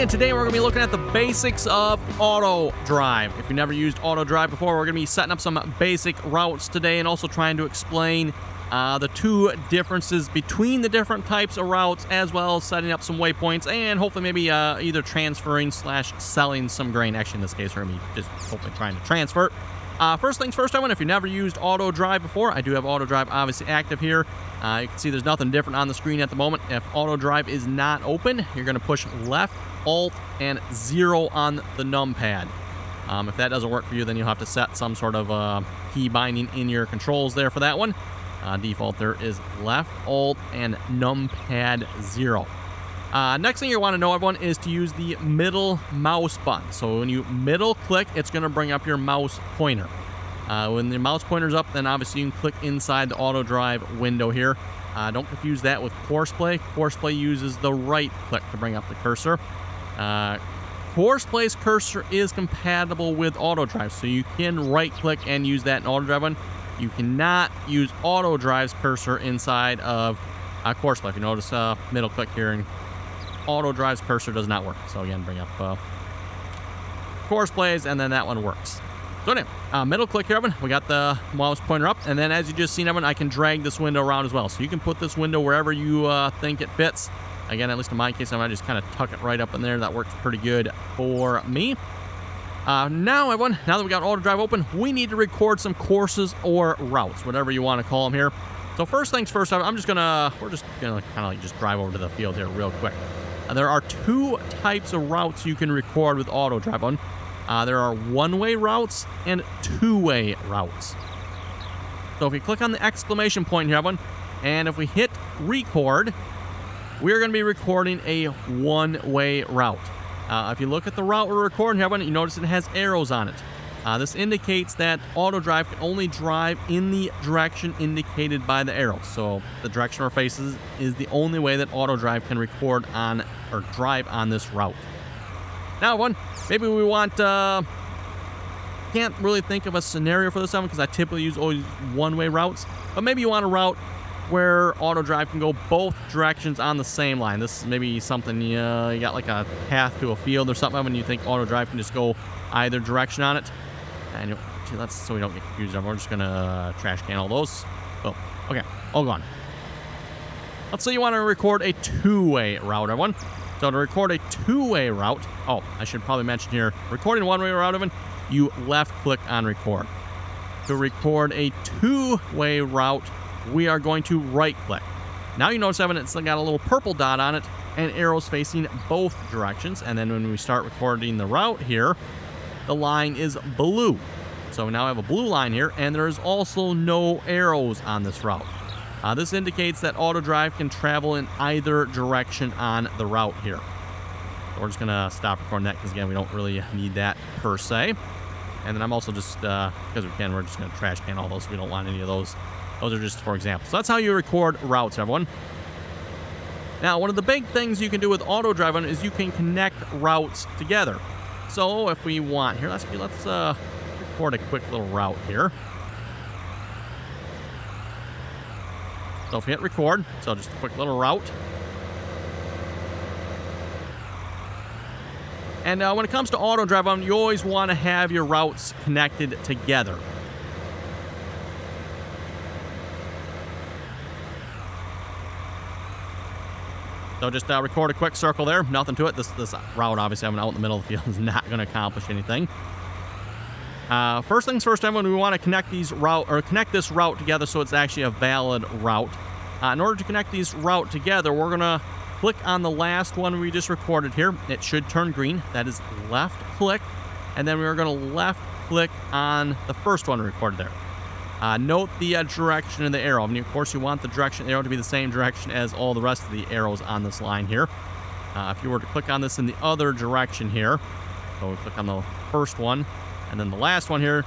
and today we're going to be looking at the basics of auto drive. If you've never used auto drive before, we're going to be setting up some basic routes today and also trying to explain the two differences between the different types of routes, as well as setting up some waypoints and hopefully maybe either transferring / selling some grain. Actually, in this case, we're going to be just hopefully trying to transfer. First things first, everyone, if you've never used auto drive before, I do have auto drive obviously active here. You can see there's nothing different on the screen at the moment. If auto drive is not open, you're going to push left, alt, and 0 on the numpad. If that doesn't work for you, then you'll have to set some sort of key binding in your controls there for that one. Default there is left, alt, and numpad 0. Next thing you want to know, everyone, is to use the middle mouse button. So when you middle click, it's going to bring up your mouse pointer. When the mouse pointer's up, then obviously you can click inside the auto drive window here. Don't confuse that with Courseplay. Courseplay uses the right click to bring up the cursor. Courseplay's cursor is compatible with auto drive, so you can right click and use that in auto drive one. You cannot use auto drive's cursor inside of Courseplay. If you notice middle click here, and auto drive's cursor does not work. So again, bring up Courseplay's, and then that one works. So anyway, middle click here, Evan. We got the mouse pointer up, and then as you just seen, Evan, I can drag this window around as well. So you can put this window wherever you think it fits. Again, at least in my case, I'm going to just kind of tuck it right up in there. That works pretty good for me. Now, everyone, now that we got auto drive open, we need to record some courses or routes, whatever you want to call them here. So first things first, we're just gonna kind of like just drive over to the field here real quick. There are two types of routes you can record with auto drive on. There are one-way routes and two-way routes. So if we click on the exclamation point here, everyone, and if we hit record, we're going to be recording a one-way route. If you look at the route we're recording here, you notice it has arrows on it. This indicates that auto drive can only drive in the direction indicated by the arrows. So the direction we're facing is the only way that auto drive can record on or drive on this route. Now, maybe we want, can't really think of a scenario for this one because I typically use always one-way routes, but maybe you want a route where auto drive can go both directions on the same line. This is maybe something you got like a path to a field or something, when you think auto drive can just go either direction on it. And that's so we don't get confused. We're just gonna trash can all those. Oh, okay, all gone. Let's say you want to record a two-way route, everyone. So to record a two-way route, I should probably mention here, recording a one-way route, everyone, you left-click on record. To record a two-way route, we are going to right-click. Now you notice, Evan, it's got a little purple dot on it and arrows facing both directions. And then when we start recording the route here, the line is blue. So we now have a blue line here, and there is also no arrows on this route. This indicates that auto drive can travel in either direction on the route here. So we're just going to stop recording that because, again, we don't really need that per se. And then I'm also just, because we can, we're just going to trash can all those. We don't want any of those. Those are just for example. So that's how you record routes, everyone. Now, one of the big things you can do with auto drive is you can connect routes together. So if we want here, let's record a quick little route here. So if we hit record, so just a quick little route. And when it comes to auto drive, you always want to have your routes connected together. So just record a quick circle there. Nothing to it. This route, obviously, I'm out in the middle of the field, is not going to accomplish anything. First things first, everyone, we want to connect this route together so it's actually a valid route. In order to connect these route together, we're going to click on the last one we just recorded here. It should turn green. That is left click. And then we're going to left click on the first one we recorded there. Note the direction of the arrow. Of course, you want the direction of the arrow to be the same direction as all the rest of the arrows on this line here. If you were to click on this in the other direction here, so we click on the first one, and then the last one here,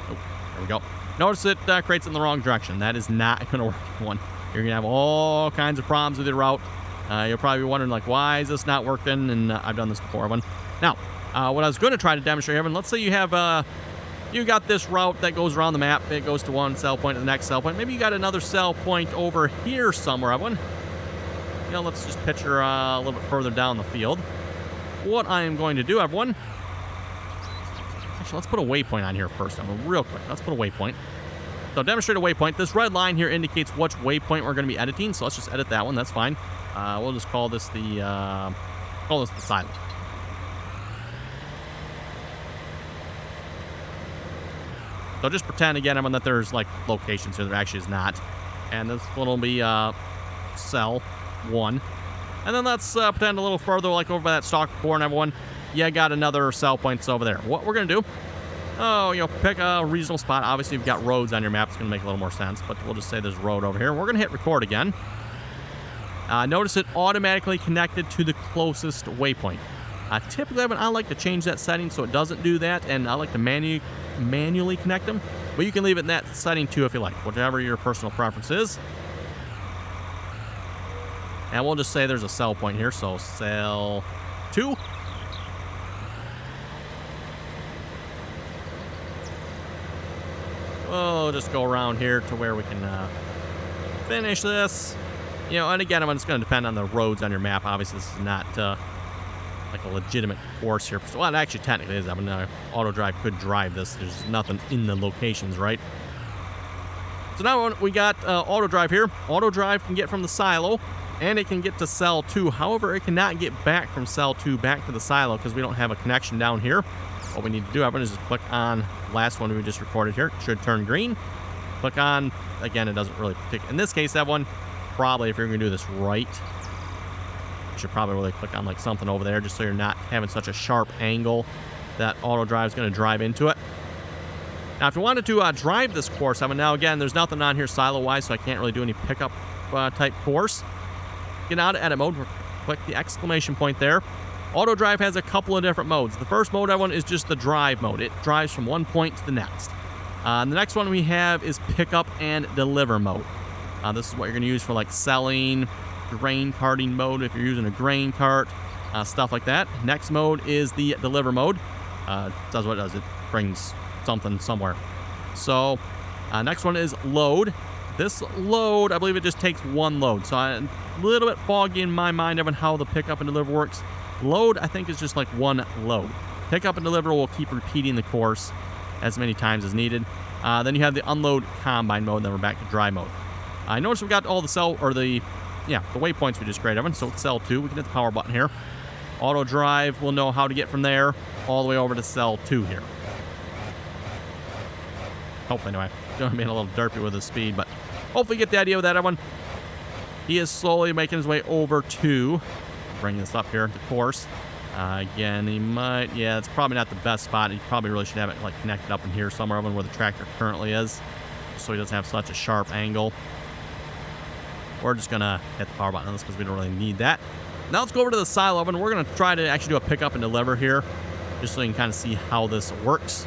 there we go. Notice it creates it in the wrong direction. That is not going to work, one. You're going to have all kinds of problems with your route. You'll probably be wondering, like, why is this not working? And I've done this before, one. Now, what I was going to try to demonstrate here, let's say you have you got this route that goes around the map. It goes to one cell point to the next cell point. Maybe you got another cell point over here somewhere. Let's just picture a little bit further down the field. what I am going to do, everyone... Actually, let's put a waypoint on here first. Real quick. Let's put a waypoint. So demonstrate a waypoint. This red line here indicates which waypoint we're going to be editing. So let's just edit that one. That's fine. We'll just call this the silo. So just pretend again, everyone, that there's like locations here. There actually is not. And this one will be cell 1. And then let's pretend a little further, like over by that stalk before, and everyone. Yeah, got another cell points over there. What we're going to do, pick a reasonable spot. Obviously, you've got roads on your map. It's going to make a little more sense, but we'll just say there's road over here. We're going to hit record again. Notice it automatically connected to the closest waypoint. Typically, I like to change that setting so it doesn't do that, and I like to manually connect them, but you can leave it in that setting too if you like, whatever your personal preference is. And we'll just say there's a cell point here, so cell 2. We'll just go around here to where we can finish this. And again, it's going to depend on the roads on your map. Obviously, this is not like a legitimate course here. Well, it actually technically is. Auto drive could drive this. There's nothing in the locations, right? So now we got auto drive here. Auto drive can get from the silo, and it can get to cell 2. However, it cannot get back from cell 2 back to the silo because we don't have a connection down here. What we need to do, everyone, is just click on the last one we just recorded here. It should turn green. Click on, again, it doesn't really pick. In this case, that one, probably if you're going to do this right, you should probably really click on like something over there just so you're not having such a sharp angle that auto drive is going to drive into it. Now, if you wanted to drive this course, now again, there's nothing on here silo-wise, so I can't really do any pickup type course. Get out of edit mode, click the exclamation point there. Auto drive has a couple of different modes. The first mode, everyone, is just the drive mode. It drives from one point to the next. The next one we have is pickup and deliver mode. This is what you're going to use for like selling, grain carting mode if you're using a grain cart, stuff like that. Next mode is the deliver mode. Does what it does. It brings something somewhere. So next one is load. This load, I believe it just takes one load. So a little bit foggy in my mind on how the pickup and deliver works. Load, I think, is just like one load. Pickup and deliver will keep repeating the course as many times as needed. Then you have the unload combine mode, and then we're back to dry mode. I notice we've got all the the waypoints we just created, everyone. So cell 2, we can hit the power button here. Auto drive will know how to get from there all the way over to cell 2 here. Hopefully, anyway. Going to be a little derpy with the speed, but hopefully you get the idea of that, everyone. He is slowly making his way over to bring this up here, the course. Again, he might, it's probably not the best spot. He probably really should have it like connected up in here somewhere where the tractor currently is, so he doesn't have such a sharp angle. We're just gonna hit the power button on this because we don't really need that. Now let's go over to the silo oven. We're gonna try to actually do a pickup and deliver here, just so you can kind of see how this works.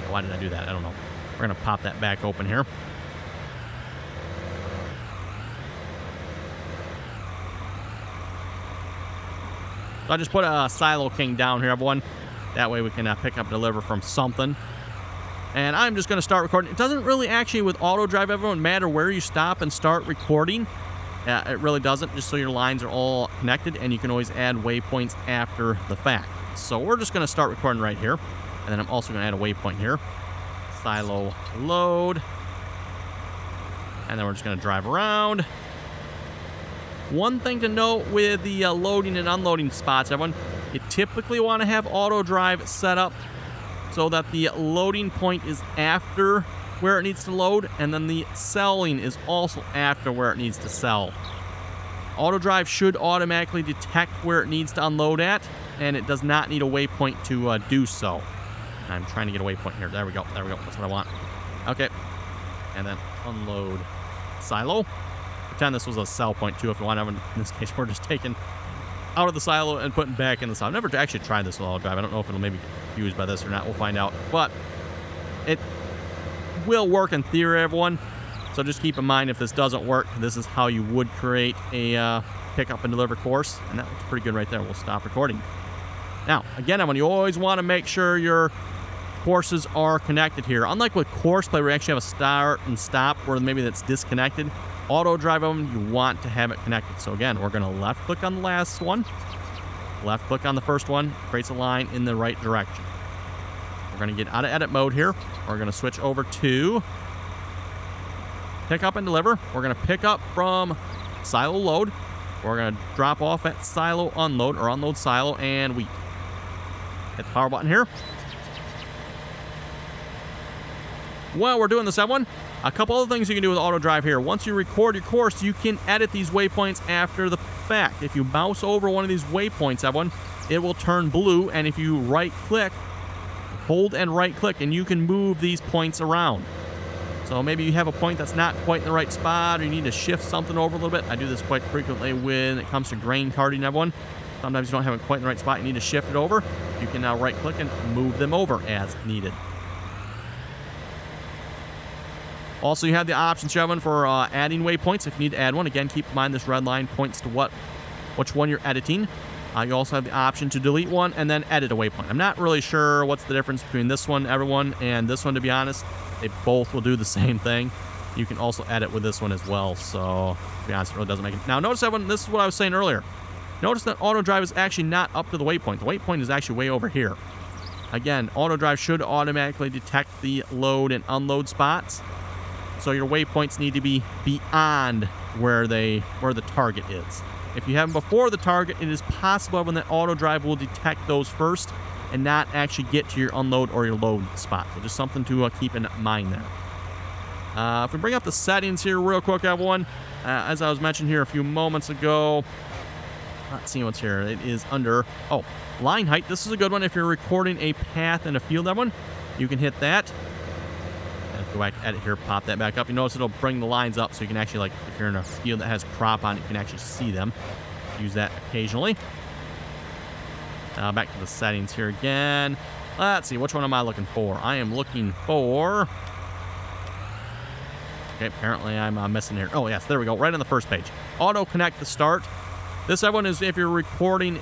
Why did I do that? I don't know. We're gonna pop that back open here. So I just put a Silo King down here, everyone. That way we can pick up and deliver from something. And I'm just going to start recording. It doesn't really actually, with auto drive, everyone, matter where you stop and start recording. It really doesn't, just so your lines are all connected, and you can always add waypoints after the fact. So we're just going to start recording right here. And then I'm also going to add a waypoint here. Silo load. And then we're just going to drive around. One thing to note with the loading and unloading spots, everyone, you typically want to have auto drive set up so that the loading point is after where it needs to load, and then the selling is also after where it needs to sell. Auto drive should automatically detect where it needs to unload at, and it does not need a waypoint to do so. I'm trying to get a waypoint here. There we go. There we go. That's what I want. Okay. And then unload silo. Pretend this was a sell point too if you want to. In this case, we're just taking out of the silo and putting back in the silo. I've never actually tried this with auto drive. I don't know if it'll maybe get used by this or not. We'll find out. But it will work in theory, everyone. So just keep in mind, if this doesn't work, this is how you would create a pick up and deliver course. And that looks pretty good right there. We'll stop recording. Now, again, everyone, you always want to make sure your courses are connected here. Unlike with Course Play, where you actually have a start and stop where maybe that's disconnected, auto drive them, you want to have it connected. So again, we're going to left click on the last one. Left click on the first one, creates a line in the right direction. We're going to get out of edit mode here. We're going to switch over to pick up and deliver. We're going to pick up from silo load. We're going to drop off at silo unload or unload silo and wheat. Hit the power button here. While we're doing this, everyone, a couple other things you can do with auto drive here. Once you record your course, you can edit these waypoints after the fact. If you mouse over one of these waypoints, everyone, it will turn blue, and if you right click, hold and right click, and you can move these points around. So maybe you have a point that's not quite in the right spot, or you need to shift something over a little bit. I do this quite frequently when it comes to grain carting, everyone. Sometimes you don't have it quite in the right spot, you need to shift it over. You can now right click and move them over as needed. Also, you have the options, everyone, for adding waypoints if you need to add one. Again, keep in mind this red line points to which one you're editing. You also have the option to delete one and then edit a waypoint. I'm not really sure what's the difference between this one, everyone, and this one, to be honest. They both will do the same thing. You can also edit with this one as well. So, to be honest, it really doesn't make it. Now, notice, everyone, this is what I was saying earlier. Notice that auto drive is actually not up to the waypoint. The waypoint is actually way over here. Again, auto drive should automatically detect the load and unload spots. So your waypoints need to be beyond where the target is. If you have them before the target, it is possible when the auto drive will detect those first and not actually get to your unload or your load spot. So just something to keep in mind there. If we bring up the settings here real quick, everyone, as I was mentioning here a few moments ago, let's see what's here. It is under, line height. This is a good one if you're recording a path in a field, everyone. You can hit that. Go back to edit here, pop that back up. You notice it'll bring the lines up so you can actually, like, if you're in a field that has crop on it, you can actually see them. Use that occasionally. Back to the settings here again. Let's see, which one am I looking for? I am looking for... Okay, apparently I'm missing here. Oh, yes, there we go. Right on the first page. Auto connect the start. This, everyone, is if you're recording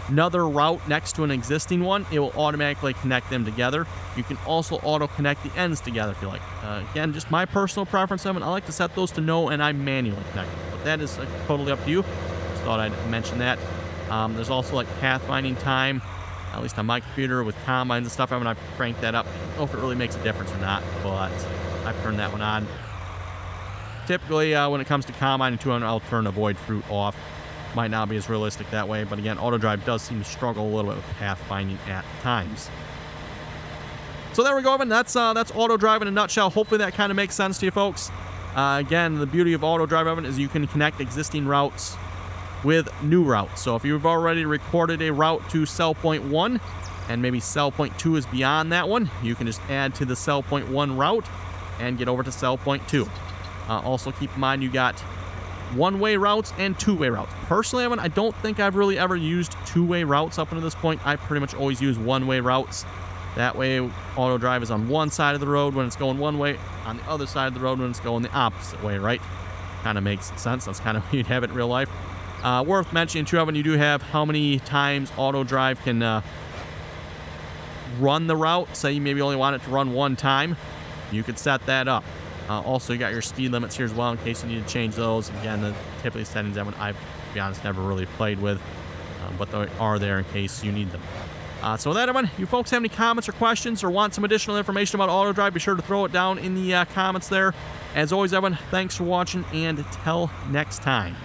another route next to an existing one, it will automatically connect them together. You can also auto connect the ends together if you like. Again, just my personal preference, I like to set those to no, and I manually connect them. But that is totally up to you. Just thought I'd mention that. There's also like pathfinding time, at least on my computer with combines and stuff. I've cranked that up. I don't know if it really makes a difference or not, but I've turned that one on. Typically, when it comes to combining 200, I'll turn avoid fruit off. Might not be as realistic that way, but again, auto drive does seem to struggle a little bit with pathfinding at times. So there we go, Evan. That's auto drive in a nutshell. Hopefully that kind of makes sense to you folks. Again, the beauty of auto drive, Evan, is you can connect existing routes with new routes. So if you've already recorded a route to cell point 1 and maybe cell point 2 is beyond that one, you can just add to the cell point 1 route and get over to cell point 2. Also keep in mind you got one-way routes and two-way routes. Personally, Evan, I don't think I've really ever used two-way routes up until this point. I pretty much always use one-way routes. That way, auto drive is on one side of the road when it's going one way, on the other side of the road when it's going the opposite way, right? Kind of makes sense. That's kind of how you'd have it in real life. Worth mentioning, too, Evan, you do have how many times auto drive can run the route. Say you maybe only want it to run one time. You could set that up. Also, you got your speed limits here as well in case you need to change those. Again, the typically settings that one I've, to be honest, never really played with, but they are there in case you need them. So with that, everyone, you folks have any comments or questions or want some additional information about auto drive, be sure to throw it down in the comments there. As always, everyone, thanks for watching, and till next time.